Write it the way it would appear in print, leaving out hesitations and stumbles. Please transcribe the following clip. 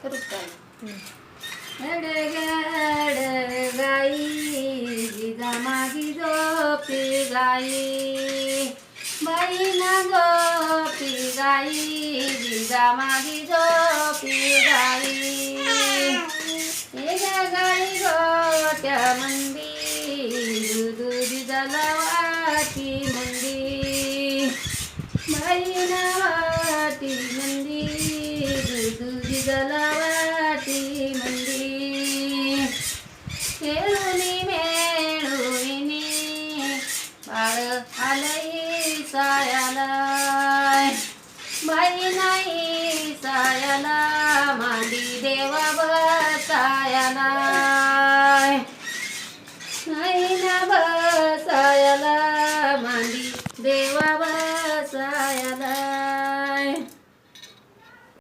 करू काय गड गड गाई जिजा मागी झोपी गाई बाई ना झोपी गाई जिजा मागी झोपी गाई एका गाई गोट्या मंदी दूध जिजाला वाटी मंदी बाई ना वाटी मंदी दूध जिजाला वाटी मंदी खेळुनी मेळुनी बाळ आलई सायालाय बाई नाही सायाला मांडी देवा बसायाला